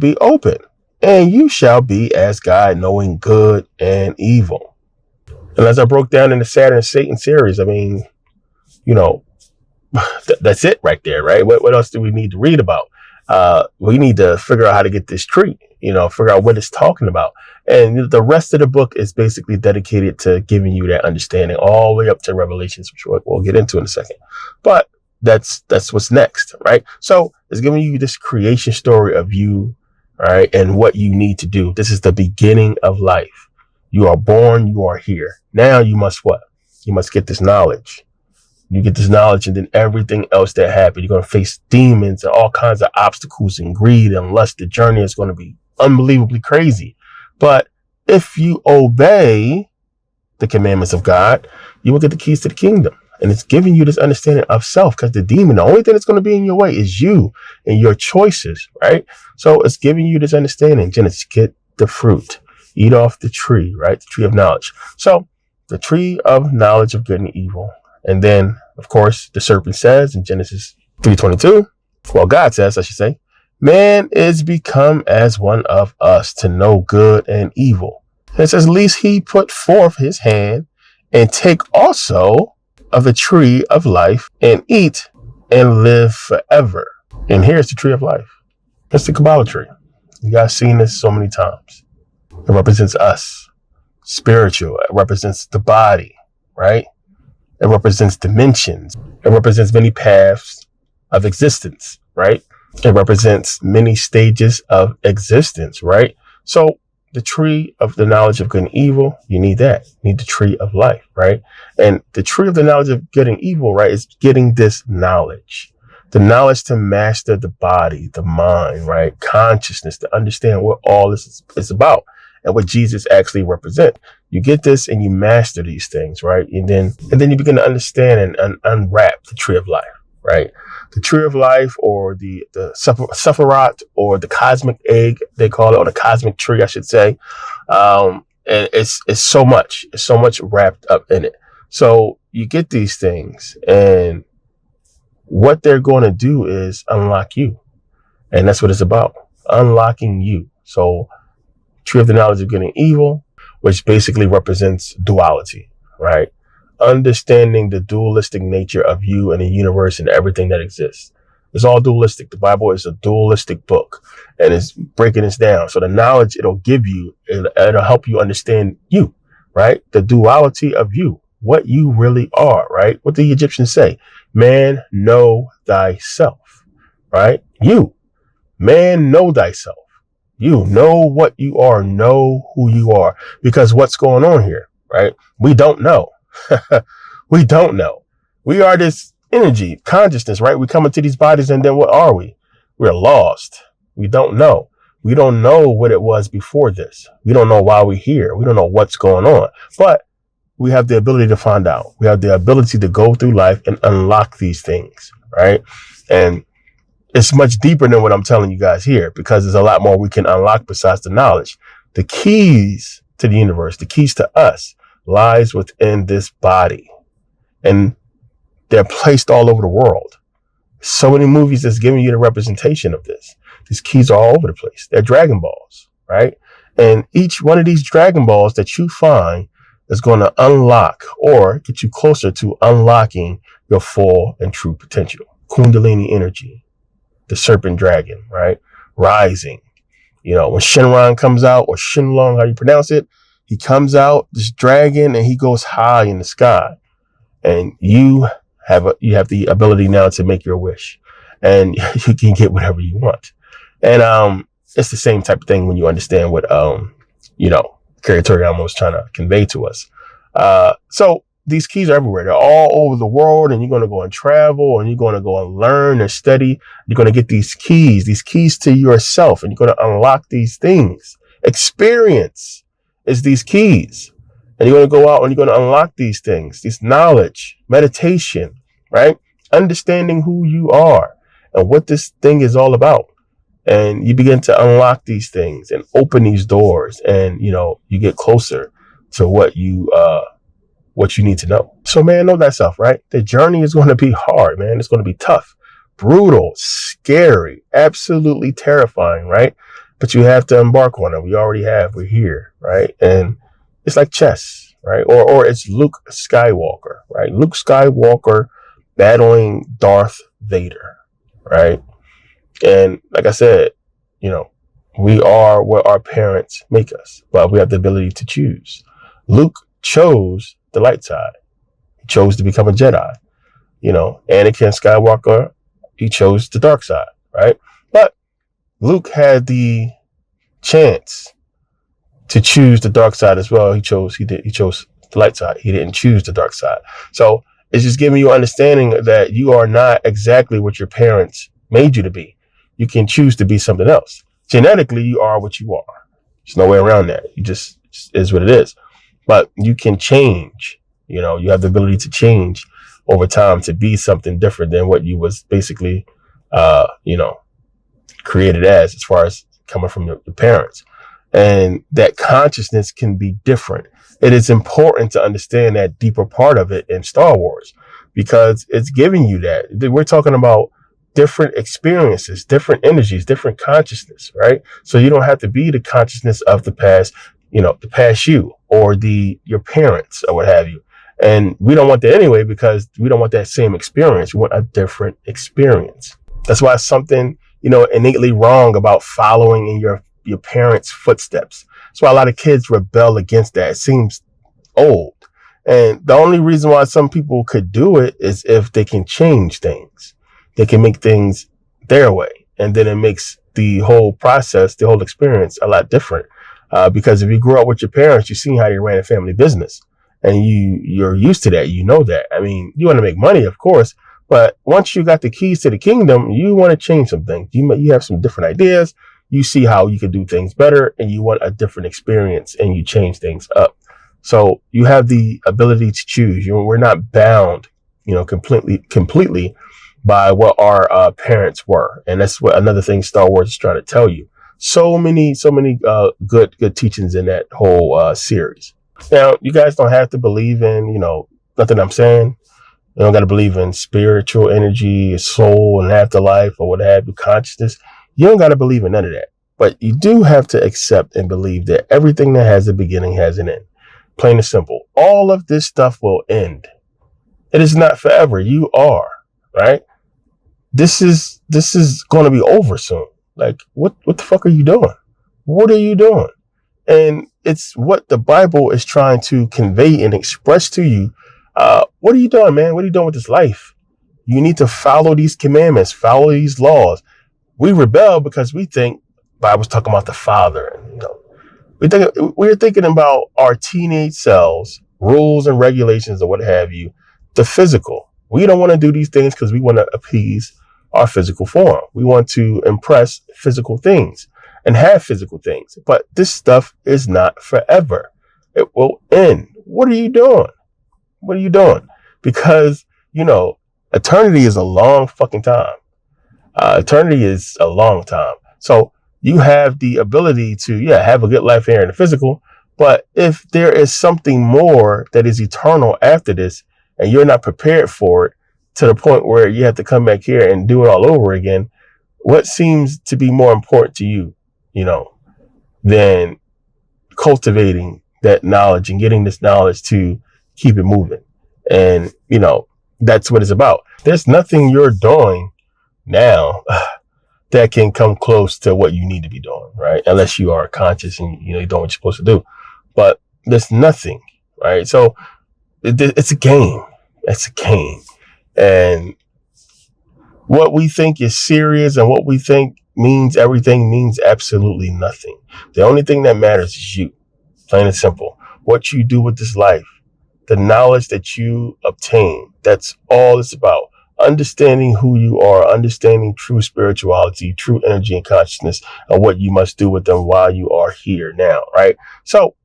be open, and you shall be as God, knowing good and evil. And as I broke down in the Saturn and Satan series, I mean, that's it right there, right? What else do we need to read about? We need to figure out how to get this tree, figure out what it's talking about. And the rest of the book is basically dedicated to giving you that understanding all the way up to Revelations, which we'll get into in a second. But that's what's next, right? So it's giving you this creation story of you, right? And what you need to do. This is the beginning of life. You are born, you are here. Now you must what? You must get this knowledge. You get this knowledge, and then everything else that happens, you're going to face demons and all kinds of obstacles and greed and lust. The journey is going to be unbelievably crazy. But if you obey the commandments of God, you will get the keys to the kingdom. And it's giving you this understanding of self, because the demon, the only thing that's going to be in your way is you and your choices, right? So it's giving you this understanding. Genesis, get the fruit, eat off the tree, right? The tree of knowledge. So the tree of knowledge of good and evil. And then, of course, the serpent says in Genesis 3:22, well, God says, I should say, man is become as one of us to know good and evil. And it says, least he put forth his hand and take also of the tree of life and eat and live forever. And here's the tree of life. That's the Cabala tree. You guys seen this so many times. It represents us, spiritual. It represents the body, right? It represents dimensions. It represents many paths of existence, right? It represents many stages of existence, right? So the tree of the knowledge of good and evil, you need that. You need the tree of life, right? And the tree of the knowledge of good and evil, right, is getting this knowledge. The knowledge to master the body, the mind, right? Consciousness, to understand what all this is about and what Jesus actually represents. You get this and you master these things, right? And then you begin to understand and unwrap the tree of life, right? The tree of life, or the Sephiroth, or the cosmic egg, they call it, or the cosmic tree, I should say. And it's so much wrapped up in it. So you get these things, and what they're going to do is unlock you. And that's what it's about, unlocking you. So tree of the knowledge of good and evil, which basically represents duality, right? Understanding the dualistic nature of you and the universe and everything that exists. It's all dualistic. The Bible is a dualistic book, and it's breaking this down. So the knowledge it'll give you, it'll help you understand you, right? The duality of you, what you really are, right? What the Egyptians say, man, know thyself, right? You, man, know thyself. You know what you are, know who you are, because what's going on here, right? We don't know. We don't know. We are this energy, consciousness, right? We come into these bodies, and then what are we? We're lost. We don't know. We don't know what it was before this. We don't know why we're here. We don't know what's going on, but we have the ability to find out. We have the ability to go through life and unlock these things, right? And it's much deeper than what I'm telling you guys here, because there's a lot more we can unlock besides the knowledge. The keys to the universe, the keys to us, lies within this body, and they're placed all over the world. So many movies that's giving you the representation of this. These keys are all over the place. They're Dragon Balls, right? And each one of these Dragon Balls that you find is going to unlock or get you closer to unlocking your full and true potential. Kundalini energy, the serpent dragon, right? Rising. When Shenron comes out, or Shenlong, how you pronounce it, he comes out, this dragon, and he goes high in the sky. And you have the ability now to make your wish, and you can get whatever you want. And it's the same type of thing when you understand what Curatorium was trying to convey to us. So these keys are everywhere. They're all over the world, and you're going to go and travel, and you're going to go and learn and study. You're going to get these keys to yourself, and you're going to unlock these things. Experience is these keys. And you're going to go out and you're going to unlock these things, this knowledge, meditation, right? Understanding who you are and what this thing is all about. And you begin to unlock these things and open these doors, and, you get closer to what you need to know. So, man, know thyself, right? The journey is going to be hard, man. It's going to be tough, brutal, scary, absolutely terrifying, right? but you have to embark on it. We already have. We're here, right? And it's like chess, right? Or it's Luke Skywalker, right? Luke Skywalker battling Darth Vader, right? And like I said, you know, we are what our parents make us, but we have the ability to choose. Luke chose the light side. He chose to become a Jedi. You know, Anakin Skywalker, he chose the dark side, right? But Luke had the chance to choose the dark side as well. He chose the light side. He didn't choose the dark side. So it's just giving you understanding that you are not exactly what your parents made you to be. You can choose to be something else. Genetically, you are what you are. There's no way around that. You just is what it is. But you can change. You know, you have the ability to change over time to be something different than what you was basically, you know, created as far as coming from your parents. And that consciousness can be different. It is important to understand that deeper part of it in Star Wars, because it's giving you that. We're talking about different experiences, different energies, different consciousness, right? So you don't have to be the consciousness of the past, you know, the past you or your parents or what have you. And we don't want that anyway, because we don't want that same experience. We want a different experience. That's why it's something, you know, innately wrong about following in your parents' footsteps. That's why a lot of kids rebel against that. It seems old. And the only reason why some people could do it is if they can change things. They can make things their way. And then it makes the whole process, the whole experience a lot different. Because if you grew up with your parents, you've seen how they ran a family business. And you're used to that. You know that. I mean, you want to make money, of course, but once you got the keys to the kingdom, you want to change some things. You have some different ideas. You see how you can do things better, and you want a different experience, and you change things up. So you have the ability to choose. We're not bound, you know, completely by what our parents were, and that's what another thing Star Wars is trying to tell you. So many good teachings in that whole series. Now, you guys don't have to believe in, you know, nothing I'm saying. You don't got to believe in spiritual energy, soul, and afterlife, or what have you, consciousness. You don't got to believe in none of that. But you do have to accept and believe that everything that has a beginning has an end. Plain and simple. All of this stuff will end. It is not forever. You are, right? This is going to be over soon. Like, what the fuck are you doing? What are you doing? And it's what the Bible is trying to convey and express to you. What are you doing, man? What are you doing with this life? You need to follow these commandments, follow these laws. We rebel because we think the Bible's talking about the Father. You know, we're thinking about our teenage selves, rules and regulations or what have you, the physical. We don't want to do these things because we want to appease our physical form. We want to impress physical things and have physical things. But this stuff is not forever. It will end. What are you doing? What are you doing? Because, you know, eternity is a long fucking time. Eternity is a long time. So you have the ability to, have a good life here in the physical. But if there is something more that is eternal after this, and you're not prepared for it to the point where you have to come back here and do it all over again, what seems to be more important to you, you know, than cultivating that knowledge and getting this knowledge to keep it moving? And, you know, that's what it's about. There's nothing you're doing now that can come close to what you need to be doing, right? Unless you are conscious and, you know, you're doing what you're supposed to do. But there's nothing, right? So it's a game. It's a game. And what we think is serious and what we think means everything means absolutely nothing. The only thing that matters is you. Plain and simple. What you do with this life, the knowledge that you obtain, that's all it's about. Understanding who you are, understanding true spirituality, true energy and consciousness, and what you must do with them while you are here now, right? So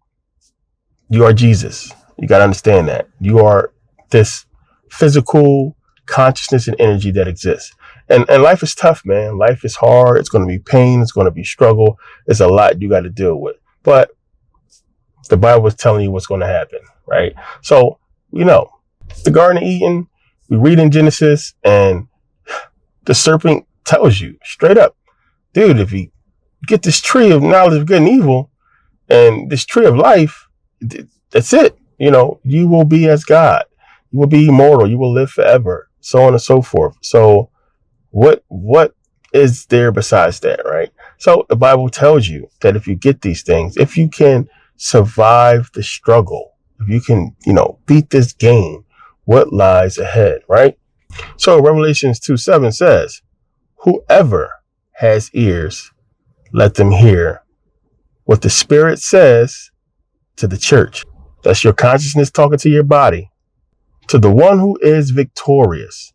you are Jesus. You got to understand that. You are this physical consciousness and energy that exists. And life is tough, man. Life is hard. It's going to be pain. It's going to be struggle. There's a lot you got to deal with. But the Bible is telling you what's going to happen, right? So, you know, the Garden of Eden, we read in Genesis, and the serpent tells you straight up, dude, if you get this tree of knowledge of good and evil and this tree of life, that's it. You know, you will be as God. You will be immortal. You will live forever, so on and so forth. So what is there besides that, right? So the Bible tells you that if you get these things, if you can survive the struggle, if you can, you know, beat this game, what lies ahead, right? So Revelations 2:7 says, whoever has ears, let them hear what the Spirit says to the church. That's your consciousness talking to your body. To the one who is victorious,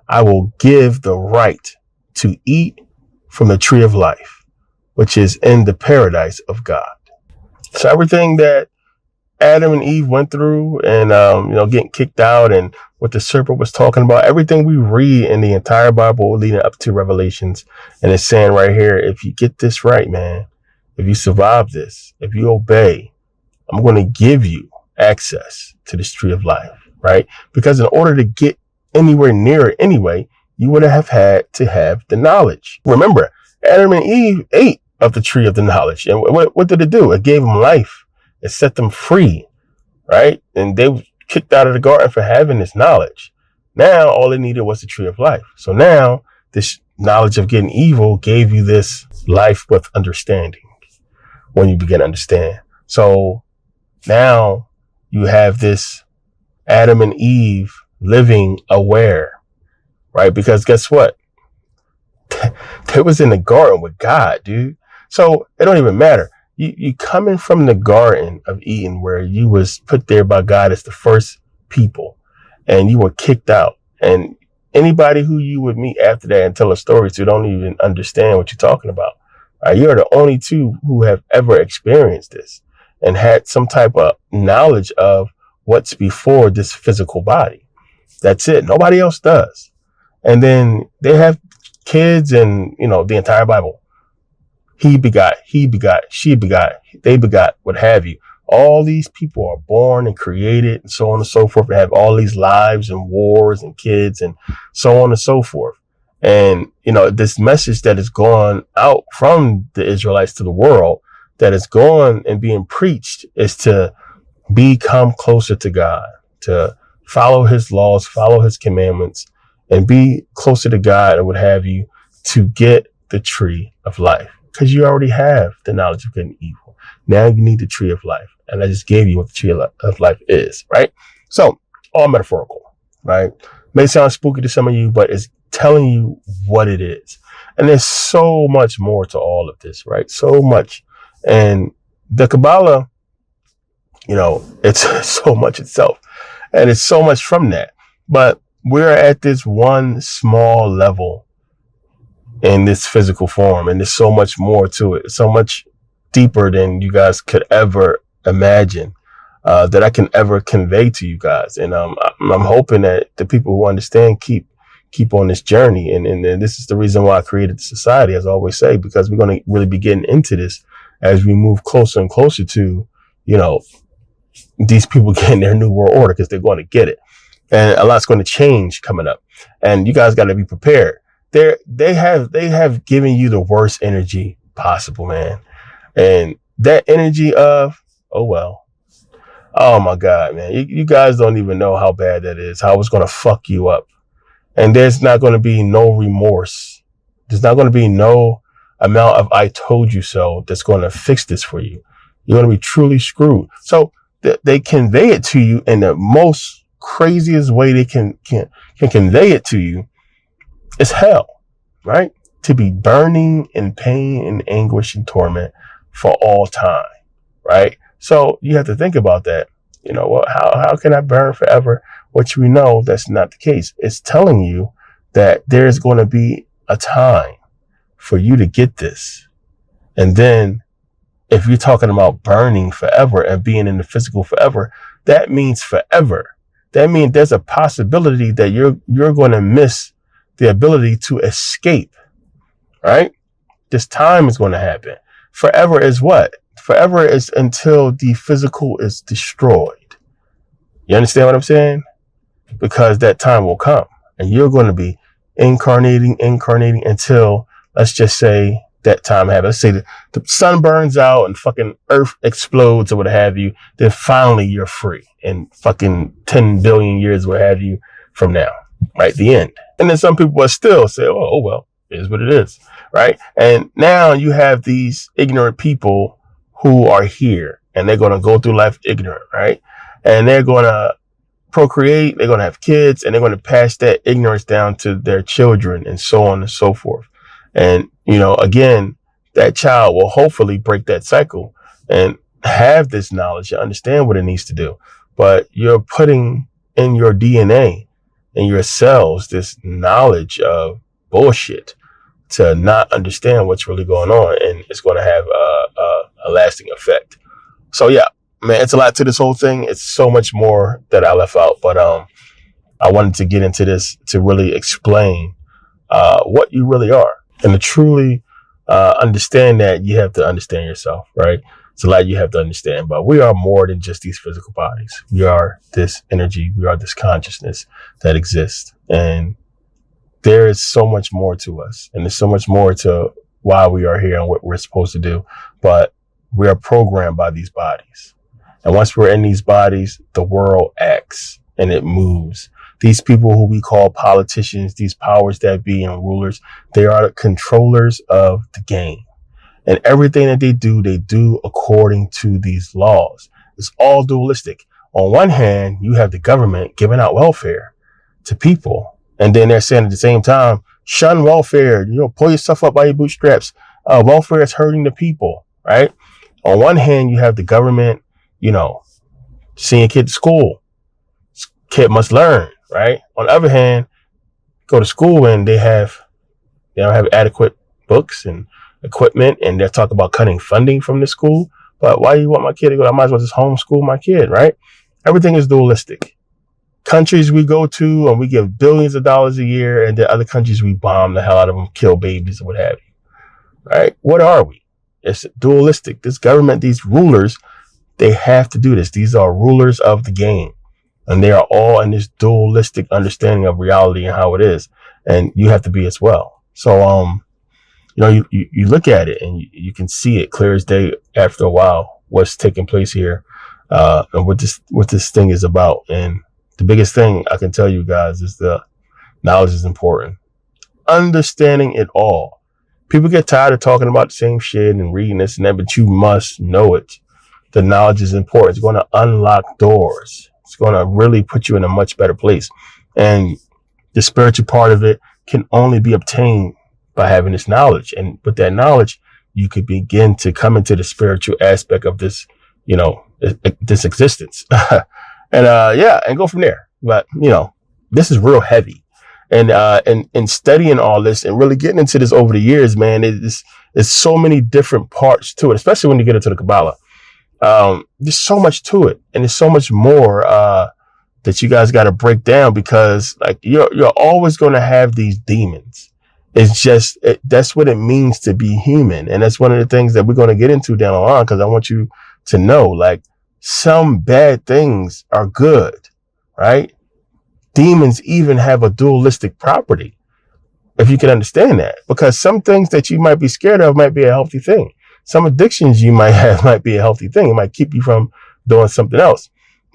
I will give the right to eat from the tree of life, which is in the paradise of God. So everything that Adam and Eve went through and, getting kicked out and what the serpent was talking about, everything we read in the entire Bible leading up to Revelations. And it's saying right here, if you get this right, man, if you survive this, if you obey, I'm going to give you access to this tree of life, right? Because in order to get anywhere near it anyway, you would have had to have the knowledge. Remember, Adam and Eve ate of the tree of the knowledge. And what did it do? It gave them life. It set them free, right? And they were kicked out of the garden for having this knowledge. Now, all they needed was the tree of life. So now, this knowledge of good and evil gave you this life with understanding when you begin to understand. So now you have this Adam and Eve living aware, right? Because guess what? They was in the garden with God, dude. So it don't even matter. You coming from the Garden of Eden where you was put there by God as the first people and you were kicked out. And anybody who you would meet after that and tell a story to don't even understand what you're talking about. You're the only two who have ever experienced this and had some type of knowledge of what's before this physical body. That's it. Nobody else does. And then they have kids and, the entire Bible. He begot, she begot, they begot, what have you. All these people are born and created and so on and so forth and have all these lives and wars and kids and so on and so forth. And, this message that is going out from the Israelites to the world that is going and being preached is to become closer to God, to follow his laws, follow his commandments, and be closer to God and what have you to get the tree of life. Because you already have the knowledge of good and evil. Now you need the tree of life. And I just gave you what the tree of life is, right? So, all metaphorical, right? May sound spooky to some of you, but it's telling you what it is. And there's so much more to all of this, right? So much. And the Cabala, it's so much itself. And it's so much from that. But we're at this one small level in this physical form. And there's so much more to it. So much deeper than you guys could ever imagine that I can ever convey to you guys. And I'm hoping that the people who understand keep on this journey. And this is the reason why I created the society, as I always say, because we're going to really be getting into this as we move closer and closer to, these people getting their new world order, because they're going to get it. And a lot's going to change coming up. And you guys got to be prepared. They have given you the worst energy possible, man. And that energy of, oh my God, man, you guys don't even know how bad that is, how it's going to fuck you up. And there's not going to be no remorse. There's not going to be no amount of I told you so that's going to fix this for you. You're going to be truly screwed. So they convey it to you in the most craziest way they can convey it to you. It's hell, right? To be burning in pain and anguish and torment for all time, right? So you have to think about that. How can I burn forever? Which we know that's not the case. It's telling you that there's going to be a time for you to get this. And then if you're talking about burning forever and being in the physical forever, that means forever. That means there's a possibility that you're going to miss the ability to escape, right? This time is going to happen. Forever is what? Forever is until the physical is destroyed. You understand what I'm saying? Because that time will come and you're going to be incarnating until, let's just say, that time happens, let's say the sun burns out and fucking earth explodes or what have you, then finally you're free in fucking 10 billion years, what have you, from now, right? The end. And then some people will still say, oh well, it is what it is, right? And now you have these ignorant people who are here and they're going to go through life ignorant, right? And they're going to procreate, they're going to have kids, and they're going to pass that ignorance down to their children and so on and so forth. And, you know, again, that child will hopefully break that cycle and have this knowledge and understand what it needs to do. But you're putting in your DNA and your cells this knowledge of bullshit to not understand what's really going on, and it's going to have a lasting effect. So yeah, man, it's a lot to this whole thing. It's so much more that I left out, but I wanted to get into this to really explain what you really are, and to truly understand that you have to understand yourself, right? It's a lot you have to understand, but we are more than just these physical bodies. We are this energy. We are this consciousness that exists, and there is so much more to us, and there's so much more to why we are here and what we're supposed to do. But we are programmed by these bodies. And once we're in these bodies, the world acts and it moves. These people who we call politicians, these powers that be and rulers, they are the controllers of the game. And everything that they do according to these laws. It's all dualistic. On one hand, you have the government giving out welfare to people. And then they're saying at the same time, shun welfare, pull yourself up by your bootstraps. Welfare is hurting the people, right? On one hand, you have the government, sending a kid to school. Kid must learn, right? On the other hand, go to school and they don't have adequate books and equipment, and they're talking about cutting funding from the school. But why do you want my kid to go? I might as well just homeschool my kid, right? Everything is dualistic. Countries we go to and we give billions of dollars a year, and the other countries we bomb the hell out of them, kill babies or what have you, right? What are we? It's dualistic. This government, these rulers, they have to do this. These are rulers of the game, and they are all in this dualistic understanding of reality and how it is, and you have to be as well. So, you look at it and you can see it clear as day after a while what's taking place here, and what this thing is about. And the biggest thing I can tell you guys is the knowledge is important. Understanding it all. People get tired of talking about the same shit and reading this and that, but you must know it. The knowledge is important. It's going to unlock doors. It's going to really put you in a much better place. And the spiritual part of it can only be obtained by having this knowledge. And with that knowledge, you could begin to come into the spiritual aspect of this, this existence. And go from there. But, this is real heavy. And studying all this and really getting into this over the years, man, there's so many different parts to it, especially when you get into the Cabala. There's so much to it, and there's so much more that you guys got to break down, because like you're always going to have these demons. It's just that's what it means to be human, and that's one of the things that we're going to get into down the line, because I want you to know, like, some bad things are good, right? Demons even have a dualistic property, if you can understand that, because some things that you might be scared of might be a healthy thing. Some addictions you might have might be a healthy thing. It might keep you from doing something else.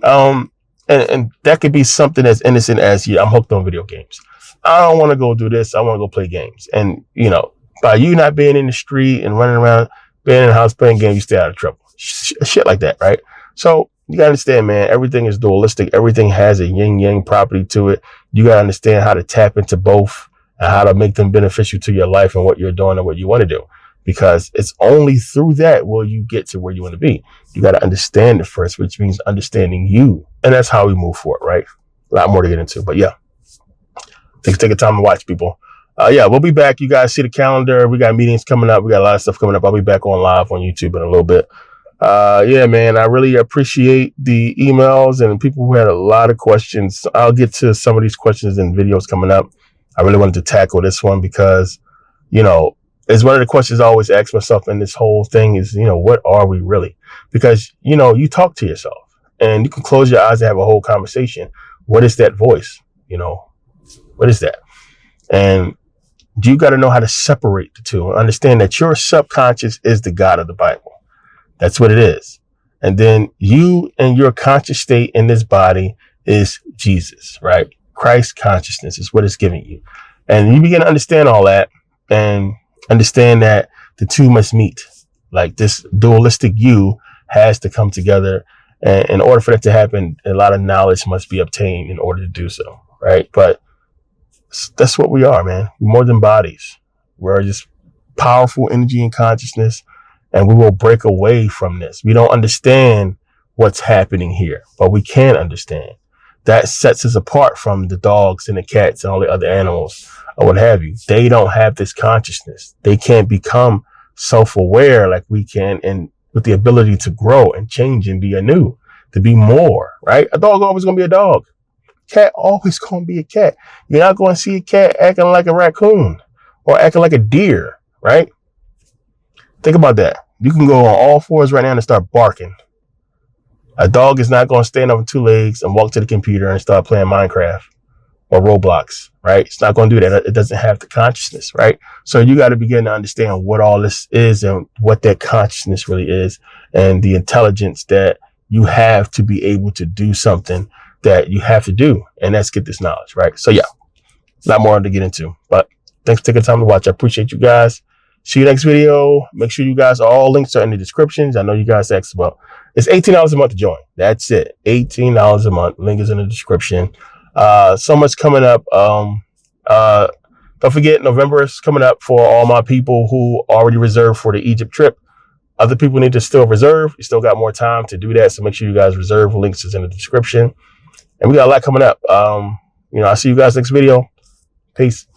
And that could be something as innocent as, I'm hooked on video games. I don't want to go do this. I want to go play games. And, by you not being in the street and running around, being in the house playing games, you stay out of trouble. Shit like that, right? So you got to understand, man, everything is dualistic. Everything has a yin-yang property to it. You got to understand how to tap into both and how to make them beneficial to your life and what you're doing and what you want to do. Because it's only through that will you get to where you want to be. You got to understand it first, which means understanding you. And that's how we move forward, right? A lot more to get into. But yeah, take a time to watch, people. We'll be back. You guys see the calendar. We got meetings coming up. We got a lot of stuff coming up. I'll be back on live on YouTube in a little bit. Man, I really appreciate the emails and people who had a lot of questions. I'll get to some of these questions in videos coming up. I really wanted to tackle this one because, it's one of the questions I always ask myself in this whole thing is, what are we really? Because, you talk to yourself and you can close your eyes and have a whole conversation. What is that voice? What is that? And You got to know how to separate the two and understand that your subconscious is the God of the Bible. That's what it is. And then you and your conscious state in this body is Jesus, right? Christ consciousness is what it's giving you. And you begin to understand all that and understand that the two must meet. Like this dualistic you has to come together. And in order for that to happen, a lot of knowledge must be obtained in order to do so, right? But that's what we are, man. We're more than bodies. We're just powerful energy and consciousness, and we will break away from this. We don't understand what's happening here, but we can understand. That sets us apart from the dogs and the cats and all the other animals or what have you. They don't have this consciousness. They can't become self-aware like we can, and with the ability to grow and change and be anew, to be more, right? A dog always going to be a dog. Cat always going to be a cat. You're not going to see a cat acting like a raccoon or acting like a deer, right? Think about that. You can go on all fours right now and start barking. A dog is not going to stand up on two legs and walk to the computer and start playing Minecraft or Roblox, right? It's not going to do that. It doesn't have the consciousness, right? So you got to begin to understand what all this is and what that consciousness really is and the intelligence that you have to be able to do something that you have to do. And that's get this knowledge, right? So yeah, a lot more to get into, but thanks for taking the time to watch. I appreciate you guys. See you next video. Make sure you guys, all links are in the descriptions. I know you guys asked about, it's $18 a month to join. That's it. $18 a month. Link is in the description. So much coming up. Don't forget, November is coming up for all my people who already reserved for the Egypt trip. Other people need to still reserve. You still got more time to do that. So make sure you guys reserve. Links is in the description. And we got a lot coming up. I'll see you guys next video. Peace.